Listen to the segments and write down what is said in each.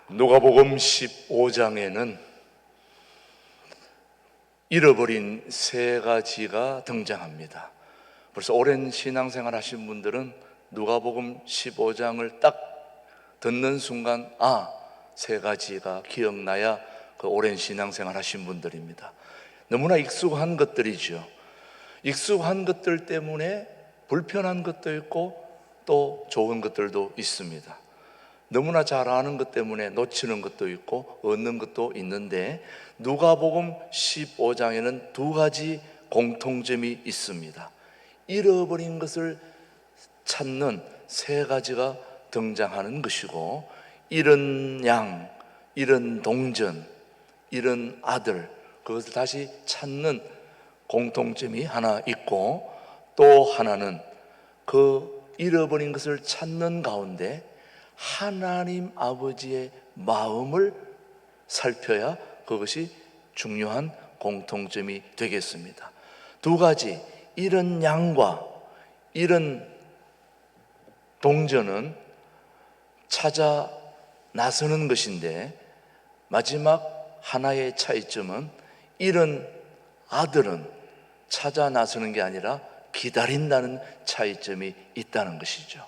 누가복음 15장에는 잃어버린 세 가지가 등장합니다. 벌써 오랜 신앙생활 하신 분들은 누가복음 15장을 딱 듣는 순간 세 가지가 기억나야 그 오랜 신앙생활 하신 분들입니다. 너무나 익숙한 것들이죠. 익숙한 것들 때문에 불편한 것도 있고 또 좋은 것들도 있습니다. 너무나 잘 아는 것 때문에 놓치는 것도 있고 얻는 것도 있는데, 누가복음 15장에는 두 가지 공통점이 있습니다. 잃어버린 것을 찾는 세 가지가 등장하는 것이고, 잃은 양, 잃은 동전, 잃은 아들, 그것을 다시 찾는 공통점이 하나 있고, 또 하나는 그 잃어버린 것을 찾는 가운데 하나님 아버지의 마음을 살펴야 그것이 중요한 공통점이 되겠습니다. 두 가지, 잃은 양과 잃은 동전은 찾아 나서는 것인데, 마지막 하나의 차이점은 잃은 아들은 찾아 나서는 게 아니라 기다린다는 차이점이 있다는 것이죠.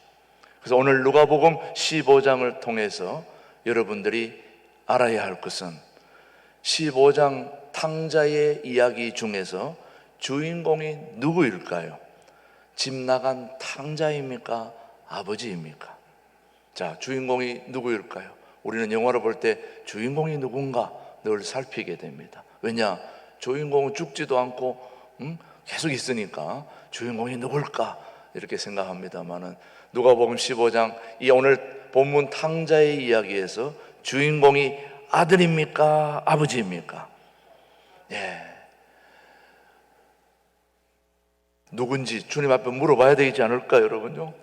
그래서 오늘 누가복음 15장을 통해서 여러분들이 알아야 할 것은 15장 탕자의 이야기 중에서 주인공이 누구일까요? 집 나간 탕자입니까? 아버지입니까? 자, 주인공이 누구일까요? 우리는 영화를 볼 때 주인공이 누군가 늘 살피게 됩니다. 왜냐? 주인공은 죽지도 않고 계속 있으니까 주인공이 누굴까? 이렇게 생각합니다만은 누가복음 15장 이 오늘 본문 탕자의 이야기에서 주인공이 아들입니까? 아버지입니까? 누군지 주님 앞에 물어봐야 되지 않을까요, 여러분요?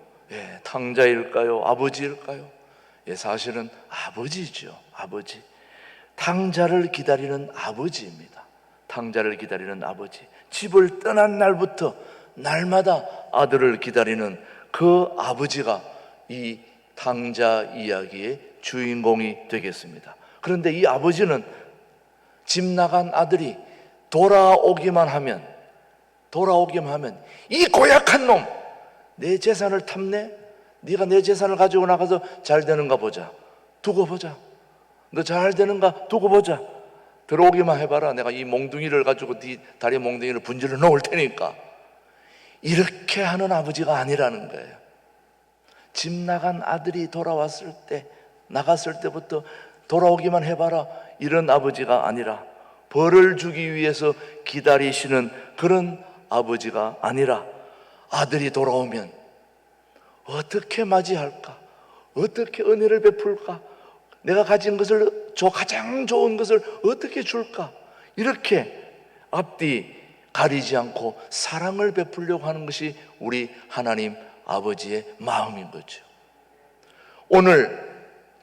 탕자일까요? 아버지일까요? 사실은 아버지죠. 아버지. 탕자를 기다리는 아버지입니다. 탕자를 기다리는 아버지. 집을 떠난 날부터 날마다 아들을 기다리는 그 아버지가 이 탕자 이야기의 주인공이 되겠습니다. 그런데 이 아버지는 집 나간 아들이 돌아오기만 하면 이 고약한 놈, 내 재산을 탐내? 네가 내 재산을 가지고 나가서 잘 되는가 보자. 두고 보자. 너 잘 되는가 두고 보자. 들어오기만 해봐라. 내가 이 몽둥이를 가지고 네 다리 몽둥이를 분질러 놓을 테니까. 이렇게 하는 아버지가 아니라는 거예요. 집 나간 아들이 돌아왔을 때, 나갔을 때부터 돌아오기만 해봐라, 이런 아버지가 아니라, 벌을 주기 위해서 기다리시는 그런 아버지가 아니라, 아들이 돌아오면 어떻게 맞이할까? 어떻게 은혜를 베풀까? 내가 가진 것을, 가장 좋은 것을 어떻게 줄까? 이렇게 앞뒤 가리지 않고 사랑을 베풀려고 하는 것이 우리 하나님 아버지의 마음인 거죠. 오늘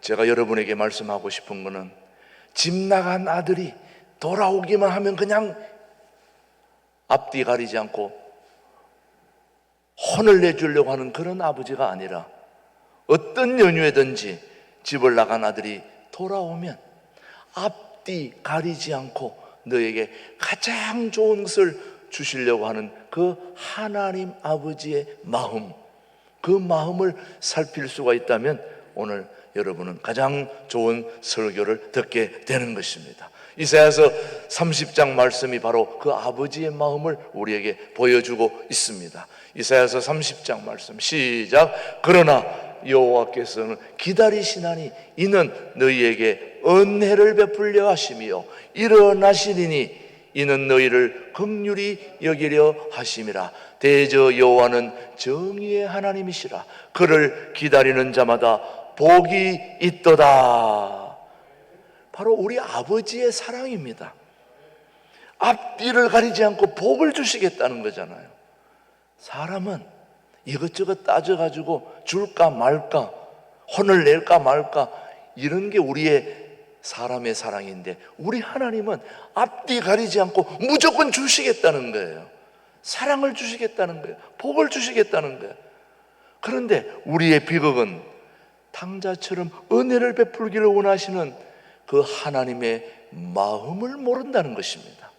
제가 여러분에게 말씀하고 싶은 것은, 집 나간 아들이 돌아오기만 하면 그냥 앞뒤 가리지 않고 혼을 내주려고 하는 그런 아버지가 아니라, 어떤 연유에든지 집을 나간 아들이 돌아오면 앞뒤 가리지 않고 너에게 가장 좋은 것을 주시려고 하는 그 하나님 아버지의 마음, 그 마음을 살필 수가 있다면 오늘 여러분은 가장 좋은 설교를 듣게 되는 것입니다. 이사야서 30장 말씀이 바로 그 아버지의 마음을 우리에게 보여주고 있습니다. 이사야서 30장 말씀 시작. 그러나 여호와께서는 기다리시나니 이는 너희에게 은혜를 베풀려 하심이요 일어나시리니 이는 너희를 긍휼히 여기려 하심이라. 대저 여호와는 정의의 하나님이시라. 그를 기다리는 자마다 복이 있도다. 바로 우리 아버지의 사랑입니다. 앞뒤를 가리지 않고 복을 주시겠다는 거잖아요. 사람은 이것저것 따져가지고 줄까 말까, 혼을 낼까 말까, 이런 게 우리의 사람의 사랑인데, 우리 하나님은 앞뒤 가리지 않고 무조건 주시겠다는 거예요. 사랑을 주시겠다는 거예요. 복을 주시겠다는 거예요. 그런데 우리의 비극은 탕자처럼 은혜를 베풀기를 원하시는 그 하나님의 마음을 모른다는 것입니다.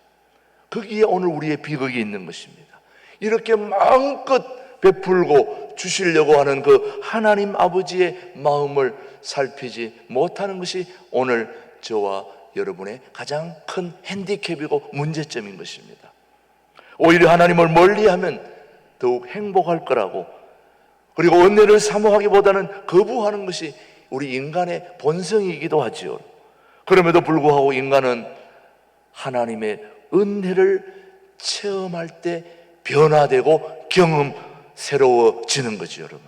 거기에 오늘 우리의 비극이 있는 것입니다. 이렇게 마음껏 베풀고 주시려고 하는 그 하나님 아버지의 마음을 살피지 못하는 것이 오늘 저와 여러분의 가장 큰 핸디캡이고 문제점인 것입니다. 오히려 하나님을 멀리하면 더욱 행복할 거라고, 그리고 은혜를 사모하기보다는 거부하는 것이 우리 인간의 본성이기도 하지요. 그럼에도 불구하고 인간은 하나님의 은혜를 체험할 때 변화되고 새로워지는 거죠, 여러분.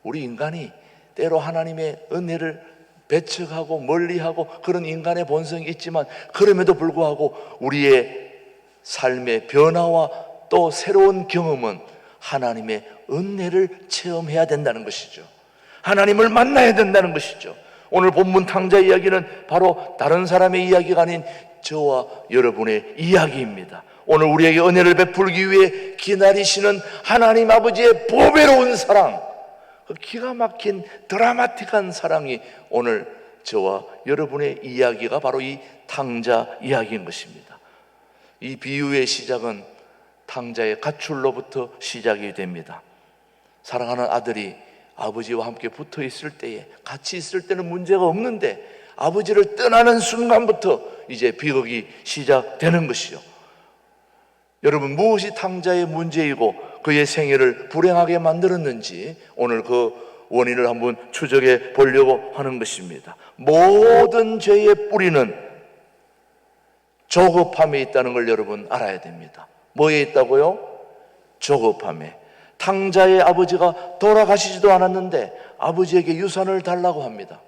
우리 인간이 때로 하나님의 은혜를 배척하고 멀리하고 그런 인간의 본성이 있지만, 그럼에도 불구하고 우리의 삶의 변화와 또 새로운 경험은 하나님의 은혜를 체험해야 된다는 것이죠. 하나님을 만나야 된다는 것이죠. 오늘 본문 탕자 이야기는 바로 다른 사람의 이야기가 아닌 저와 여러분의 이야기입니다. 오늘 우리에게 은혜를 베풀기 위해 기다리시는 하나님 아버지의 보배로운 사랑, 그 기가 막힌 드라마틱한 사랑이 오늘 저와 여러분의 이야기가 바로 이 탕자 이야기인 것입니다. 이 비유의 시작은 탕자의 가출로부터 시작이 됩니다. 사랑하는 아들이 아버지와 함께 붙어 있을 때에, 같이 있을 때는 문제가 없는데 아버지를 떠나는 순간부터 이제 비극이 시작되는 것이요. 여러분, 무엇이 탕자의 문제이고 그의 생애를 불행하게 만들었는지 오늘 그 원인을 한번 추적해 보려고 하는 것입니다. 모든 죄의 뿌리는 조급함에 있다는 걸 여러분 알아야 됩니다. 뭐에 있다고요? 조급함에. 탕자의 아버지가 돌아가시지도 않았는데 아버지에게 유산을 달라고 합니다.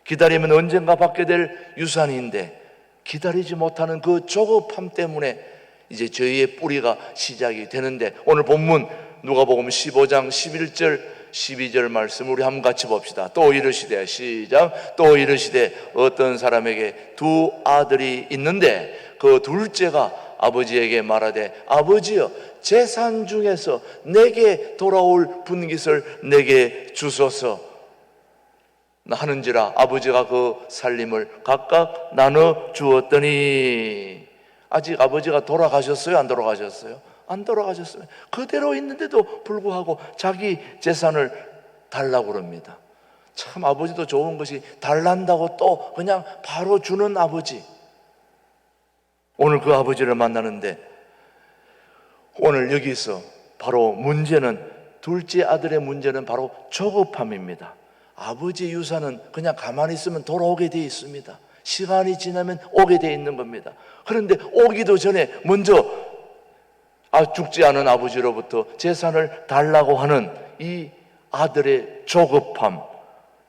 기다리면 언젠가 받게 될 유산인데 기다리지 못하는 그 조급함 때문에 이제 죄의 뿌리가 시작이 되는데, 오늘 본문 누가복음 15장 11절 12절 말씀 우리 한번 같이 봅시다. 또 이르시되, 시작. 또 이르시되 어떤 사람에게 두 아들이 있는데 그 둘째가 아버지에게 말하되, 아버지여, 재산 중에서 내게 돌아올 분깃을 내게 주소서 하는지라 아버지가 그 살림을 각각 나눠 주었더니. 아직 아버지가 돌아가셨어요? 안 돌아가셨어요? 안 돌아가셨어요. 그대로 있는데도 불구하고 자기 재산을 달라고 그럽니다. 참, 아버지도 좋은 것이 달란다고 또 그냥 바로 주는 아버지. 오늘 그 아버지를 만나는데 오늘 여기서 바로 문제는, 둘째 아들의 문제는 바로 조급함입니다. 아버지의 유산은 그냥 가만히 있으면 돌아오게 되어 있습니다. 시간이 지나면 오게 되어 있는 겁니다. 그런데 오기도 전에 먼저 죽지 않은 아버지로부터 재산을 달라고 하는 이 아들의 조급함,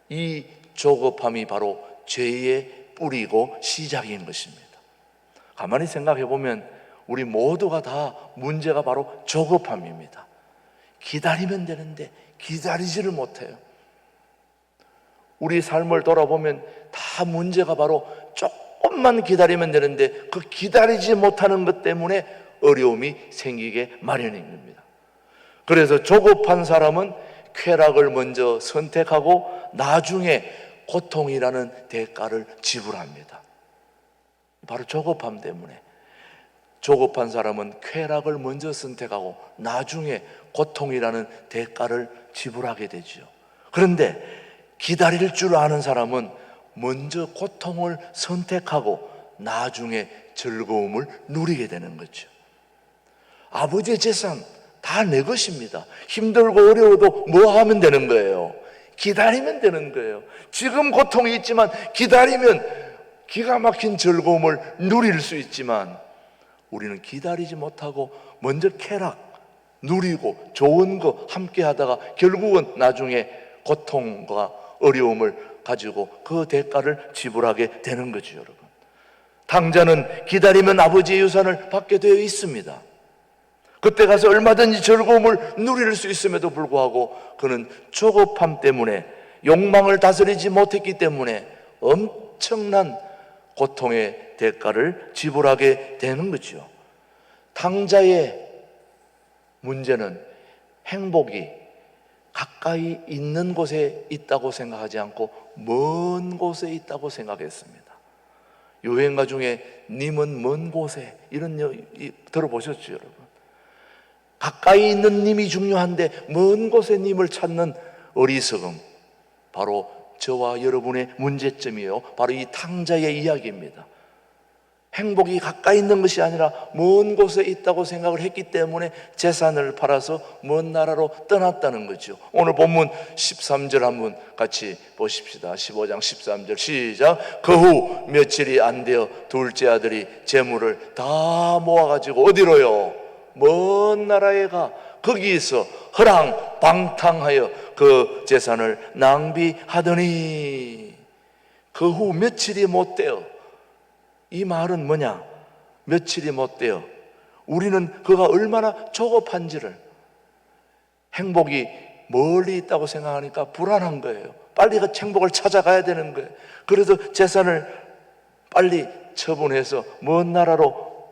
이 조급함이 바로 죄의 뿌리고 시작인 것입니다. 가만히 생각해 보면 우리 모두가 다 문제가 바로 조급함입니다. 기다리면 되는데 기다리지를 못해요. 우리 삶을 돌아보면 다 문제가 바로 조금만 기다리면 되는데 그 기다리지 못하는 것 때문에 어려움이 생기게 마련인 겁니다. 그래서 조급한 사람은 쾌락을 먼저 선택하고 나중에 고통이라는 대가를 지불합니다. 바로 조급함 때문에 조급한 사람은 쾌락을 먼저 선택하고 나중에 고통이라는 대가를 지불하게 되죠. 그런데 기다릴 줄 아는 사람은 먼저 고통을 선택하고 나중에 즐거움을 누리게 되는 거죠. 아버지의 재산 다 내 것입니다. 힘들고 어려워도 뭐 하면 되는 거예요? 기다리면 되는 거예요. 지금 고통이 있지만 기다리면 기가 막힌 즐거움을 누릴 수 있지만 우리는 기다리지 못하고 먼저 쾌락 누리고 좋은 거 함께 하다가 결국은 나중에 고통과 어려움을 가지고 그 대가를 지불하게 되는 거죠, 여러분. 탕자는 기다리면 아버지의 유산을 받게 되어 있습니다. 그때 가서 얼마든지 즐거움을 누릴 수 있음에도 불구하고 그는 조급함 때문에, 욕망을 다스리지 못했기 때문에 엄청난 고통의 대가를 지불하게 되는 거죠. 탕자의 문제는 행복이 가까이 있는 곳에 있다고 생각하지 않고 먼 곳에 있다고 생각했습니다. 여행가 중에 님은 먼 곳에, 이런 들어보셨죠, 여러분? 가까이 있는 님이 중요한데 먼 곳에 님을 찾는 어리석음, 바로 저와 여러분의 문제점이에요. 바로 이 탕자의 이야기입니다. 행복이 가까이 있는 것이 아니라 먼 곳에 있다고 생각을 했기 때문에 재산을 팔아서 먼 나라로 떠났다는 거죠. 오늘 본문 13절 한번 같이 보십시다. 15장 13절 시작. 그 후 며칠이 안 되어 둘째 아들이 재물을 다 모아가지고 어디로요? 먼 나라에 가 거기에서 허랑방탕하여 그 재산을 낭비하더니 그 후 며칠이 못 되어, 이 말은 뭐냐? 며칠이 못 되어 우리는 그가 얼마나 조급한지를, 행복이 멀리 있다고 생각하니까 불안한 거예요. 빨리 그 행복을 찾아가야 되는 거예요. 그래서 재산을 빨리 처분해서 먼 나라로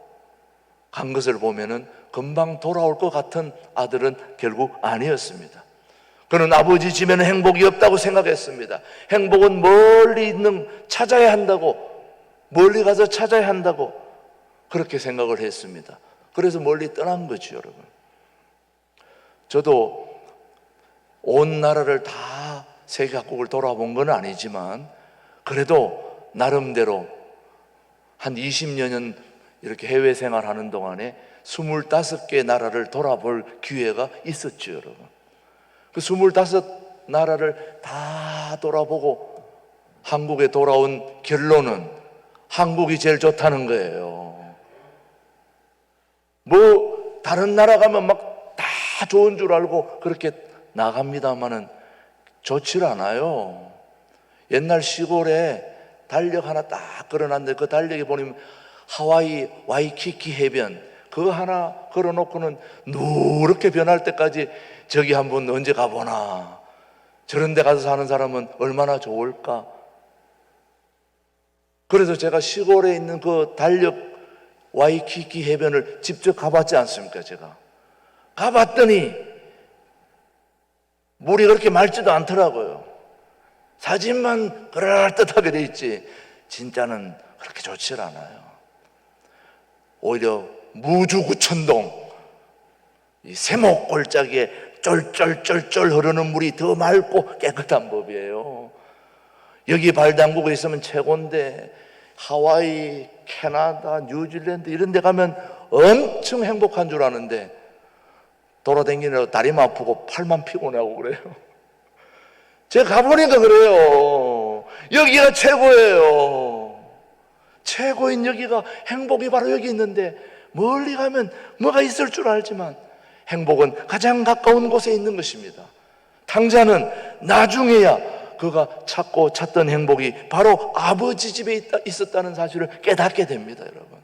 간 것을 보면은 금방 돌아올 것 같은 아들은 결국 아니었습니다. 그는 아버지 집에는 행복이 없다고 생각했습니다. 행복은 멀리 있는, 찾아야 한다고, 멀리 가서 찾아야 한다고 그렇게 생각을 했습니다. 그래서 멀리 떠난 거죠, 여러분. 저도 온 나라를 다 세계 각국을 돌아본 건 아니지만 그래도 나름대로 한 20여 년 이렇게 해외 생활하는 동안에 25개 나라를 돌아볼 기회가 있었죠, 여러분. 그 25나라를 다 돌아보고 한국에 돌아온 결론은 한국이 제일 좋다는 거예요. 뭐 다른 나라 가면 막 다 좋은 줄 알고 그렇게 나갑니다마는 좋질 않아요. 옛날 시골에 달력 하나 딱 걸어놨는데 그 달력에 보면 하와이 와이키키 해변 그거 하나 걸어놓고는 누렇게 변할 때까지 저기 한번 언제 가보나, 저런 데 가서 사는 사람은 얼마나 좋을까. 그래서 제가 시골에 있는 그 달력 와이키키 해변을 직접 가봤지 않습니까? 제가 가봤더니 물이 그렇게 맑지도 않더라고요. 사진만 그럴듯하게 돼 있지 진짜는 그렇게 좋지 않아요. 오히려 무주구천동 이 세목 골짜기에 쫄쫄쫄쫄 흐르는 물이 더 맑고 깨끗한 법이에요. 여기 발 담그고 있으면 최고인데 하와이, 캐나다, 뉴질랜드 이런 데 가면 엄청 행복한 줄 아는데 돌아다니느라 다리만 아프고 팔만 피곤하고 그래요. 제가 가보니까 그래요. 여기가 최고예요. 최고인 여기가, 행복이 바로 여기 있는데 멀리 가면 뭐가 있을 줄 알지만 행복은 가장 가까운 곳에 있는 것입니다. 탕자는 나중에야 그가 찾던 행복이 바로 아버지 집에 있었다는 사실을 깨닫게 됩니다, 여러분.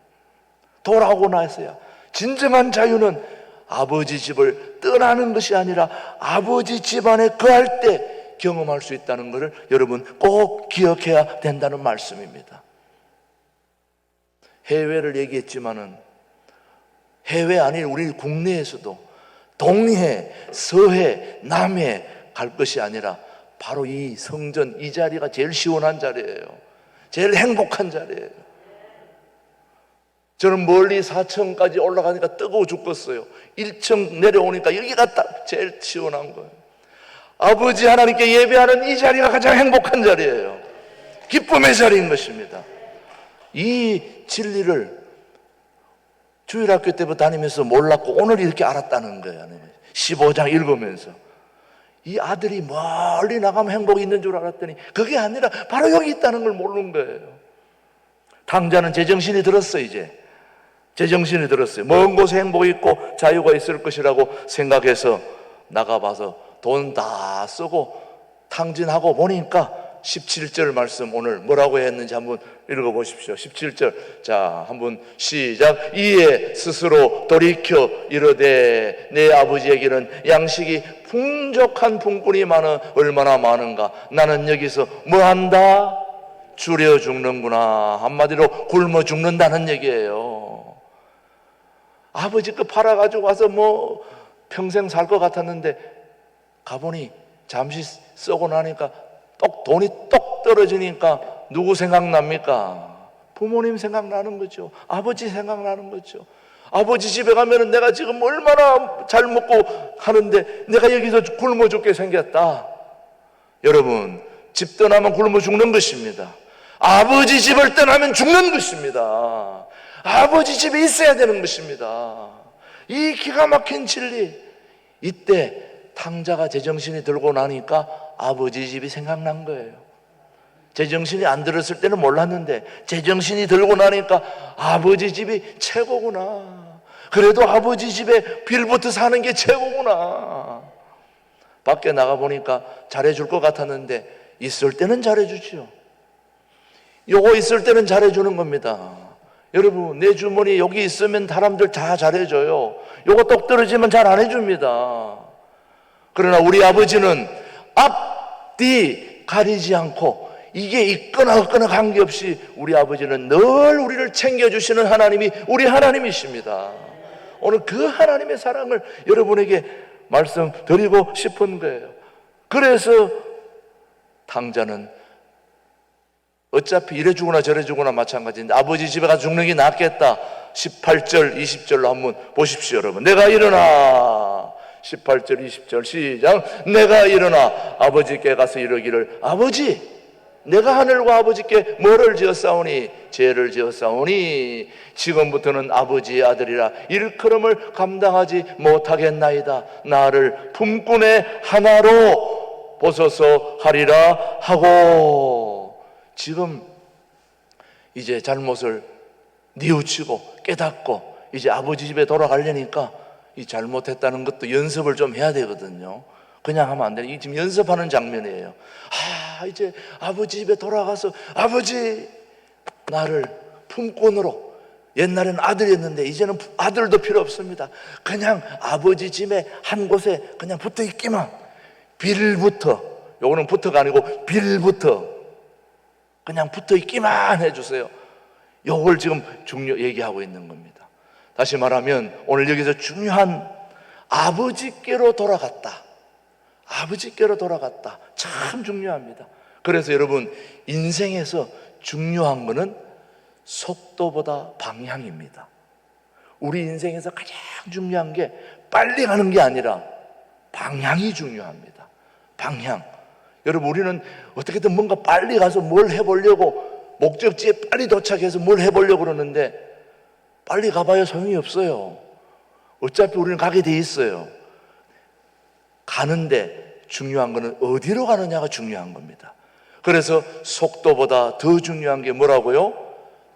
돌아오고 나서야 진정한 자유는 아버지 집을 떠나는 것이 아니라 아버지 집안에 거할 때 경험할 수 있다는 것을 여러분 꼭 기억해야 된다는 말씀입니다. 해외를 얘기했지만은 해외 아닌 우리 국내에서도 동해, 서해, 남해 갈 것이 아니라 바로 이 성전, 이 자리가 제일 시원한 자리예요. 제일 행복한 자리예요. 저는 멀리 4층까지 올라가니까 뜨거워 죽겠어요. 1층 내려오니까 여기가 딱 제일 시원한 거예요. 아버지 하나님께 예배하는 이 자리가 가장 행복한 자리예요. 기쁨의 자리인 것입니다. 이 진리를 주일학교 때부터 다니면서 몰랐고 오늘 이렇게 알았다는 거예요. 15장 읽으면서 이 아들이 멀리 나가면 행복이 있는 줄 알았더니 그게 아니라 바로 여기 있다는 걸 모르는 거예요. 탕자는 제정신이 들었어요. 이제 제정신이 들었어요. 먼 곳에 행복이 있고 자유가 있을 것이라고 생각해서 나가봐서 돈 다 쓰고 탕진하고 보니까 17절 말씀 오늘 뭐라고 했는지 한번 읽어보십시오. 17절 자 한번 시작. 이에 스스로 돌이켜 이르되 내 아버지에게는 양식이 풍족한 품꾼이 얼마나 많은가. 나는 여기서 뭐한다? 줄여 죽는구나. 한마디로 굶어 죽는다는 얘기예요. 아버지 거 팔아가지고 와서 뭐 평생 살 것 같았는데 가보니 잠시 쓰고 나니까 돈이 똑 떨어지니까 누구 생각납니까? 부모님 생각나는 거죠. 아버지 생각나는 거죠. 아버지 집에 가면은 내가 지금 얼마나 잘 먹고 하는데 내가 여기서 굶어 죽게 생겼다. 여러분, 집 떠나면 굶어 죽는 것입니다. 아버지 집을 떠나면 죽는 것입니다. 아버지 집에 있어야 되는 것입니다. 이 기가 막힌 진리. 이때 탕자가 제정신이 들고 나니까 아버지 집이 생각난 거예요. 제정신이 안 들었을 때는 몰랐는데 제정신이 들고 나니까 아버지 집이 최고구나. 그래도 아버지 집에 빌부터 사는 게 최고구나. 밖에 나가보니까 잘해줄 것 같았는데 있을 때는 잘해주지요. 요거 있을 때는 잘해주는 겁니다. 여러분, 내 주머니 여기 있으면 사람들 다 잘해줘요. 요거 똑 떨어지면 잘 안 해줍니다. 그러나 우리 아버지는 앞뒤 가리지 않고 이게 있거나 없거나 관계없이 우리 아버지는 늘 우리를 챙겨주시는 하나님이 우리 하나님이십니다. 오늘 그 하나님의 사랑을 여러분에게 말씀드리고 싶은 거예요. 그래서 탕자는 어차피 이래 주거나 저래 주거나 마찬가지인데 아버지 집에 가서 죽는 게 낫겠다. 18절 20절로 한번 보십시오. 여러분, 내가 일어나 18절 20절 시작. 내가 일어나 아버지께 가서 이르기를 아버지, 내가 하늘과 아버지께 뭐를 지었사오니? 죄를 지었사오니 지금부터는 아버지의 아들이라 일컬음을 감당하지 못하겠나이다. 나를 품꾼의 하나로 보소서 하리라 하고. 지금 이제 잘못을 뉘우치고 깨닫고 이제 아버지 집에 돌아가려니까 이 잘못했다는 것도 연습을 좀 해야 되거든요. 그냥 하면 안 돼요. 이 지금 연습하는 장면이에요. 이제 아버지 집에 돌아가서 아버지, 나를 품꾼으로, 옛날에는 아들이었는데 이제는 아들도 필요 없습니다. 그냥 아버지 집에 한 곳에 그냥 붙어 있기만, 빌부터, 요거는 붙어가 아니고 빌부터 그냥 붙어 있기만 해주세요. 요걸 지금 얘기하고 있는 겁니다. 다시 말하면 오늘 여기서 중요한 아버지께로 돌아갔다. 아버지께로 돌아갔다. 참 중요합니다. 그래서 여러분, 인생에서 중요한 것은 속도보다 방향입니다. 우리 인생에서 가장 중요한 게 빨리 가는 게 아니라 방향이 중요합니다. 방향. 여러분, 우리는 어떻게든 뭔가 빨리 가서 뭘 해보려고, 목적지에 빨리 도착해서 뭘 해보려고 그러는데 빨리 가봐야 소용이 없어요. 어차피 우리는 가게 돼 있어요. 가는데 중요한 거는 어디로 가느냐가 중요한 겁니다. 그래서 속도보다 더 중요한 게 뭐라고요?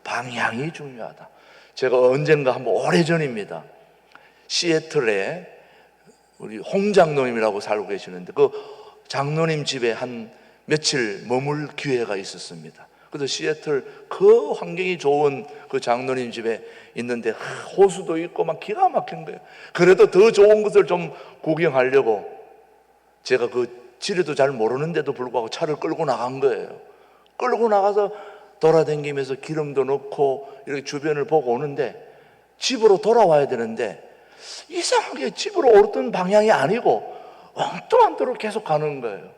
방향이 중요하다. 제가 언젠가 한번 오래전입니다. 시애틀에 우리 홍 장로님이라고 살고 계시는데 그 장로님 집에 한 며칠 머물 기회가 있었습니다. 그래서 시애틀 그 환경이 좋은 그 장로님 집에 있는데 호수도 있고 막 기가 막힌 거예요. 그래도 더 좋은 것을 좀 구경하려고 제가 그 지리도 잘 모르는데도 불구하고 차를 끌고 나간 거예요. 끌고 나가서 돌아다니면서 기름도 넣고 이렇게 주변을 보고 오는데 집으로 돌아와야 되는데 이상하게 집으로 오르던 방향이 아니고 엉뚱한 데로 계속 가는 거예요.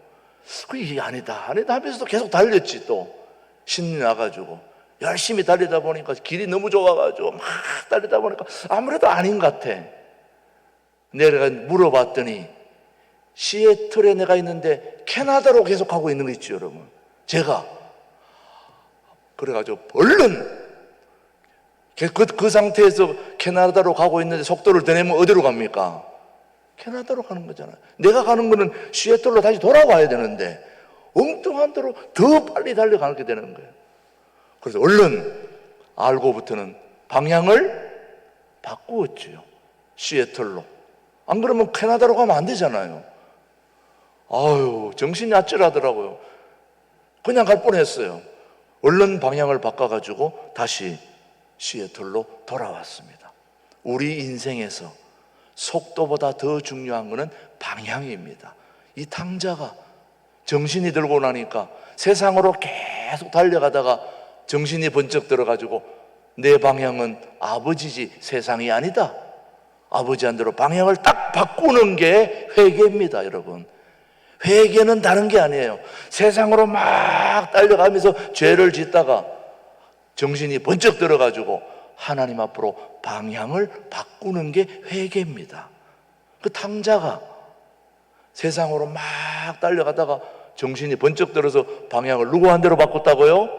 그게 아니다 하면서도 계속 달렸지. 또 신이 나가지고 열심히 달리다 보니까 길이 너무 좋아가지고 막 달리다 보니까 아무래도 아닌 것 같아. 내가 물어봤더니 시애틀에 내가 있는데 캐나다로 계속 가고 있는 거 있죠, 여러분. 제가 그래가지고 얼른 그 상태에서 캐나다로 가고 있는데 속도를 더 내면 어디로 갑니까? 캐나다로 가는 거잖아요. 내가 가는 거는 시애틀로 다시 돌아와야 되는데 엉뚱한 데로 더 빨리 달려가게 되는 거예요. 그래서 얼른 알고부터는 방향을 바꾸었지요. 시애틀로. 안 그러면 캐나다로 가면 안 되잖아요. 아유, 정신이 아찔하더라고요. 그냥 갈 뻔했어요. 얼른 방향을 바꿔가지고 다시 시애틀로 돌아왔습니다. 우리 인생에서 속도보다 더 중요한 것은 방향입니다. 이 탕자가 정신이 들고 나니까 세상으로 계속 달려가다가 정신이 번쩍 들어가지고 내 방향은 아버지지 세상이 아니다. 아버지 한 대로 방향을 딱 바꾸는 게 회개입니다, 여러분. 회개는 다른 게 아니에요. 세상으로 막 달려가면서 죄를 짓다가 정신이 번쩍 들어가지고 하나님 앞으로 방향을 바꾸는 게 회개입니다. 그 탕자가 세상으로 막 달려가다가 정신이 번쩍 들어서 방향을 누구한 대로 바꿨다고요?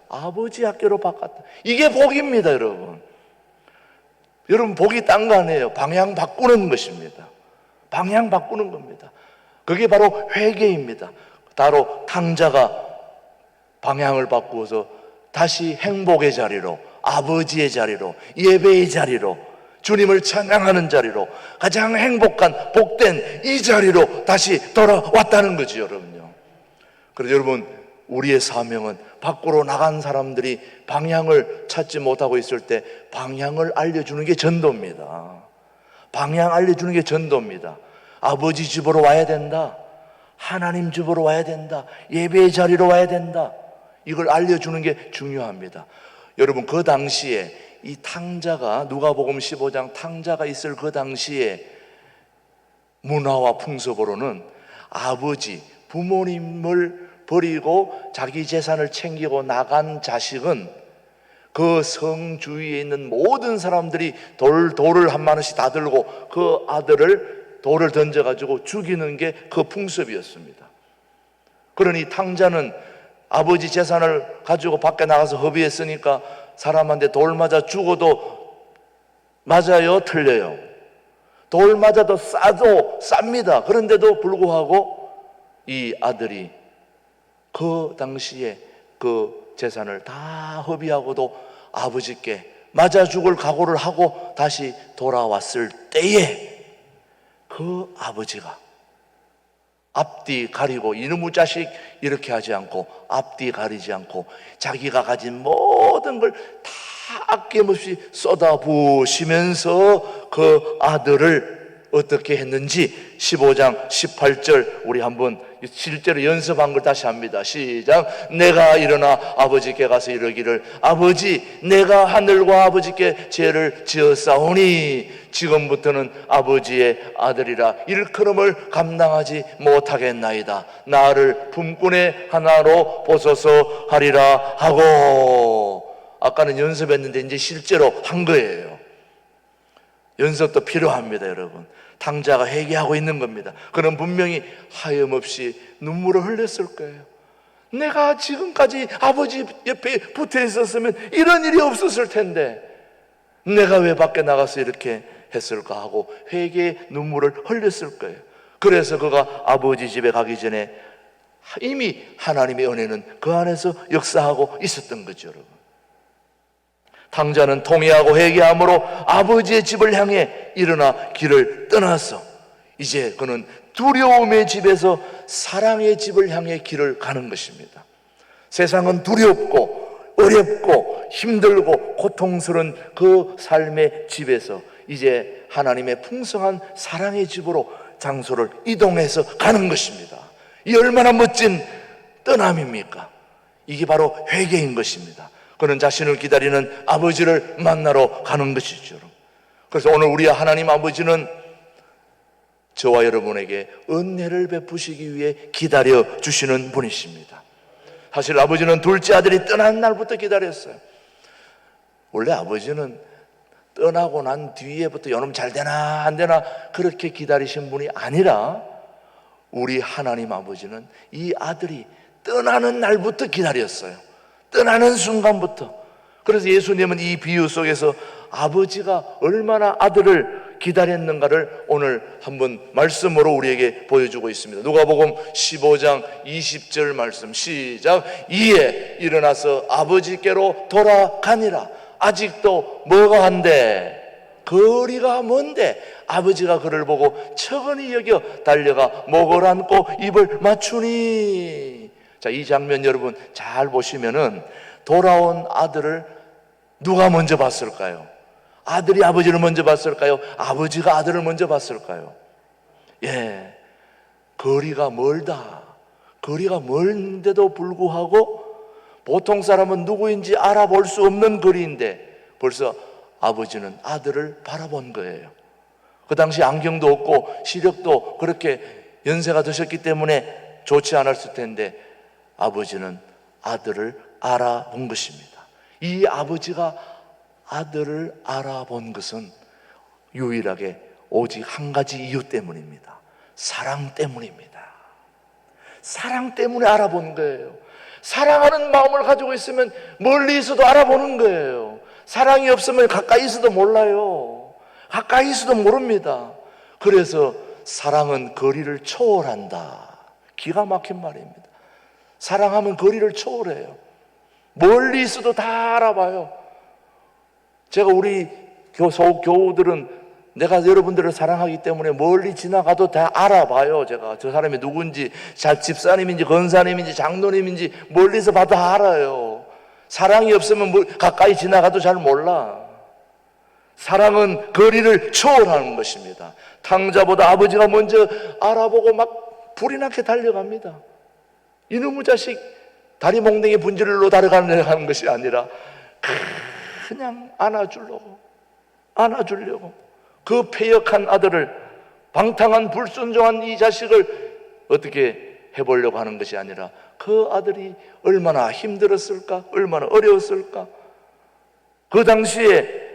아버지 학교로 바꿨다. 이게 복입니다, 여러분. 여러분, 복이 딴 거 아니에요. 방향 바꾸는 것입니다. 방향 바꾸는 겁니다. 그게 바로 회개입니다. 바로 탕자가 방향을 바꾸어서 다시 행복의 자리로, 아버지의 자리로, 예배의 자리로, 주님을 찬양하는 자리로, 가장 행복한 복된 이 자리로 다시 돌아왔다는 거죠, 여러분요. 그래서 여러분, 우리의 사명은 밖으로 나간 사람들이 방향을 찾지 못하고 있을 때 방향을 알려주는 게 전도입니다. 방향 알려주는 게 전도입니다. 아버지 집으로 와야 된다. 하나님 집으로 와야 된다. 예배의 자리로 와야 된다. 이걸 알려주는 게 중요합니다. 여러분, 그 당시에 이 탕자가, 누가복음 15장 탕자가 있을 그 당시에 문화와 풍습으로는 아버지, 부모님을 버리고 자기 재산을 챙기고 나간 자식은 그 성 주위에 있는 모든 사람들이 돌을 한 마리씩 다 들고 그 아들을 돌을 던져가지고 죽이는 게 그 풍습이었습니다. 그러니 탕자는 아버지 재산을 가지고 밖에 나가서 허비했으니까 사람한테 돌 맞아 죽어도 맞아요? 틀려요? 돌 맞아도 쌉니다. 그런데도 불구하고 이 아들이 그 당시에 그 재산을 다 허비하고도 아버지께 맞아 죽을 각오를 하고 다시 돌아왔을 때에 그 아버지가 앞뒤 가리고 이놈의 자식 이렇게 하지 않고 앞뒤 가리지 않고 자기가 가진 모든 걸 다 아낌없이 쏟아부으시면서 그 아들을 어떻게 했는지 15장 18절 우리 한번 실제로 연습한 걸 다시 합니다. 시작. 내가 일어나 아버지께 가서 이르기를 아버지, 내가 하늘과 아버지께 죄를 지었사오니 지금부터는 아버지의 아들이라 일컬음을 감당하지 못하겠나이다. 나를 품꾼의 하나로 보소서 하리라 하고. 아까는 연습했는데 이제 실제로 한 거예요. 연습도 필요합니다, 여러분. 탕자가 회개하고 있는 겁니다. 그는 분명히 하염없이 눈물을 흘렸을 거예요. 내가 지금까지 아버지 옆에 붙어 있었으면 이런 일이 없었을 텐데 내가 왜 밖에 나가서 이렇게 했을까 하고 회개의 눈물을 흘렸을 거예요. 그래서 그가 아버지 집에 가기 전에 이미 하나님의 은혜는 그 안에서 역사하고 있었던 거죠, 여러분. 탕자는 통회하고 회개함으로 아버지의 집을 향해 일어나 길을 떠나서 이제 그는 두려움의 집에서 사랑의 집을 향해 길을 가는 것입니다. 세상은 두렵고 어렵고 힘들고 고통스러운 그 삶의 집에서 이제 하나님의 풍성한 사랑의 집으로 장소를 이동해서 가는 것입니다. 이 얼마나 멋진 떠남입니까? 이게 바로 회개인 것입니다. 그는 자신을 기다리는 아버지를 만나러 가는 것이죠. 그래서 오늘 우리 하나님 아버지는 저와 여러분에게 은혜를 베푸시기 위해 기다려 주시는 분이십니다. 사실 아버지는 둘째 아들이 떠난 날부터 기다렸어요. 원래 아버지는 떠나고 난 뒤에부터 요놈 잘 되나 안 되나 그렇게 기다리신 분이 아니라 우리 하나님 아버지는 이 아들이 떠나는 날부터 기다렸어요. 떠나는 순간부터. 그래서 예수님은 이 비유 속에서 아버지가 얼마나 아들을 기다렸는가를 오늘 한번 말씀으로 우리에게 보여주고 있습니다. 누가복음 15장 20절 말씀 시작. 이에 일어나서 아버지께로 돌아가니라. 아직도 뭐가 한데? 거리가 먼데 아버지가 그를 보고 척은히 여겨 달려가 목을 안고 입을 맞추니. 자, 이 장면 여러분 잘 보시면은 돌아온 아들을 누가 먼저 봤을까요? 아들이 아버지를 먼저 봤을까요? 아버지가 아들을 먼저 봤을까요? 예, 거리가 멀다. 거리가 멀는데도 불구하고 보통 사람은 누구인지 알아볼 수 없는 거리인데 벌써 아버지는 아들을 바라본 거예요. 그 당시 안경도 없고 시력도 그렇게 연세가 드셨기 때문에 좋지 않았을 텐데 아버지는 아들을 알아본 것입니다. 이 아버지가 아들을 알아본 것은 유일하게 오직 한 가지 이유 때문입니다. 사랑 때문입니다. 사랑 때문에 알아본 거예요. 사랑하는 마음을 가지고 있으면 멀리 있어도 알아보는 거예요. 사랑이 없으면 가까이 있어도 몰라요. 가까이 있어도 모릅니다. 그래서 사랑은 거리를 초월한다. 기가 막힌 말입니다. 사랑하면 거리를 초월해요. 멀리 있어도 다 알아봐요. 제가 우리 교우들은 내가 여러분들을 사랑하기 때문에 멀리 지나가도 다 알아봐요. 제가 저 사람이 누군지, 집사님인지 권사님인지 장로님인지 멀리서 봐도 알아요. 사랑이 없으면 가까이 지나가도 잘 몰라. 사랑은 거리를 초월하는 것입니다. 탕자보다 아버지가 먼저 알아보고 막 불이 나게 달려갑니다. 이놈의 자식, 다리 몽둥이 분질로 달아가는 것이 아니라 그냥 안아주려고 그 패역한 아들을, 방탕한 불순종한 이 자식을 어떻게 해보려고 하는 것이 아니라 그 아들이 얼마나 힘들었을까, 얼마나 어려웠을까. 그 당시에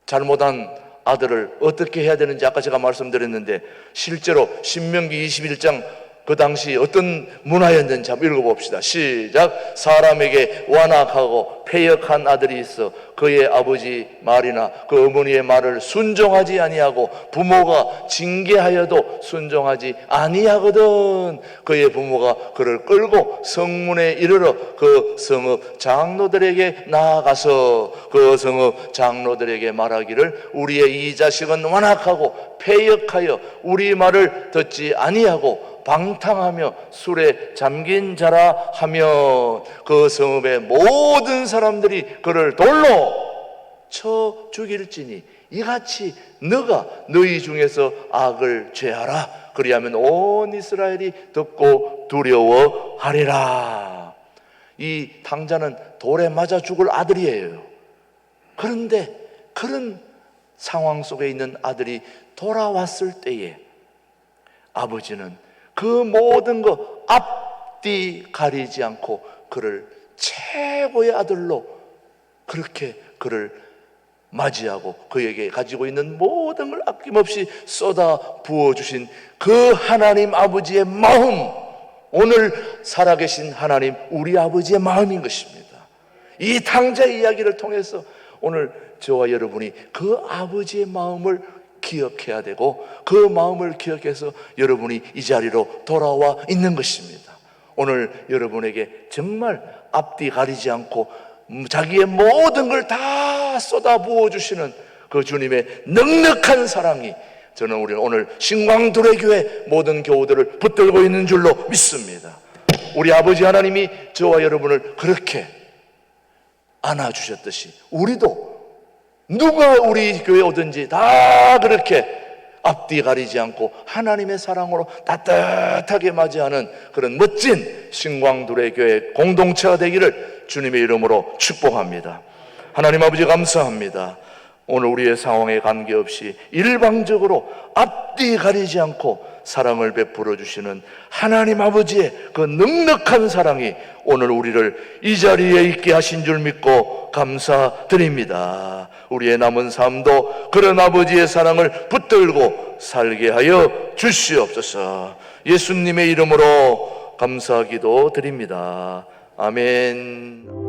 잘못한 아들을 어떻게 해야 되는지 아까 제가 말씀드렸는데, 실제로 신명기 21장 그 당시 어떤 문화였는지 한번 읽어봅시다. 시작. 사람에게 완악하고 패역한 아들이 있어 그의 아버지 말이나 그 어머니의 말을 순종하지 아니하고 부모가 징계하여도 순종하지 아니하거든. 그의 부모가 그를 끌고 성문에 이르러 그 성읍 장로들에게 나아가서 그 성읍 장로들에게 말하기를 우리의 이 자식은 완악하고 패역하여 우리 말을 듣지 아니하고 방탕하며 술에 잠긴 자라 하면 그 성읍의 모든 사람들이 그를 돌로 쳐 죽일지니 이같이 너가 너희 중에서 악을 죄하라. 그리하면 온 이스라엘이 듣고 두려워하리라. 이 탕자는 돌에 맞아 죽을 아들이에요. 그런데 그런 상황 속에 있는 아들이 돌아왔을 때에 아버지는 그 모든 거 앞뒤 가리지 않고 그를 최고의 아들로 그렇게 그를 맞이하고 그에게 가지고 있는 모든 걸 아낌없이 쏟아 부어주신 그 하나님 아버지의 마음, 오늘 살아계신 하나님 우리 아버지의 마음인 것입니다. 이 탕자의 이야기를 통해서 오늘 저와 여러분이 그 아버지의 마음을 기억해야 되고 그 마음을 기억해서 여러분이 이 자리로 돌아와 있는 것입니다. 오늘 여러분에게 정말 앞뒤 가리지 않고 자기의 모든 걸 다 쏟아 부어주시는 그 주님의 넉넉한 사랑이 저는 우리는 오늘 신광두레교회 모든 교우들을 붙들고 있는 줄로 믿습니다. 우리 아버지 하나님이 저와 여러분을 그렇게 안아주셨듯이 우리도 누가 우리 교회에 오든지 다 그렇게 앞뒤 가리지 않고 하나님의 사랑으로 따뜻하게 맞이하는 그런 멋진 신광두레 교회 공동체가 되기를 주님의 이름으로 축복합니다. 하나님 아버지 감사합니다. 오늘 우리의 상황에 관계없이 일방적으로 앞뒤 가리지 않고 사랑을 베풀어 주시는 하나님 아버지의 그 넉넉한 사랑이 오늘 우리를 이 자리에 있게 하신 줄 믿고 감사드립니다. 우리의 남은 삶도 그런 아버지의 사랑을 붙들고 살게 하여 주시옵소서. 예수님의 이름으로 감사기도 드립니다. 아멘.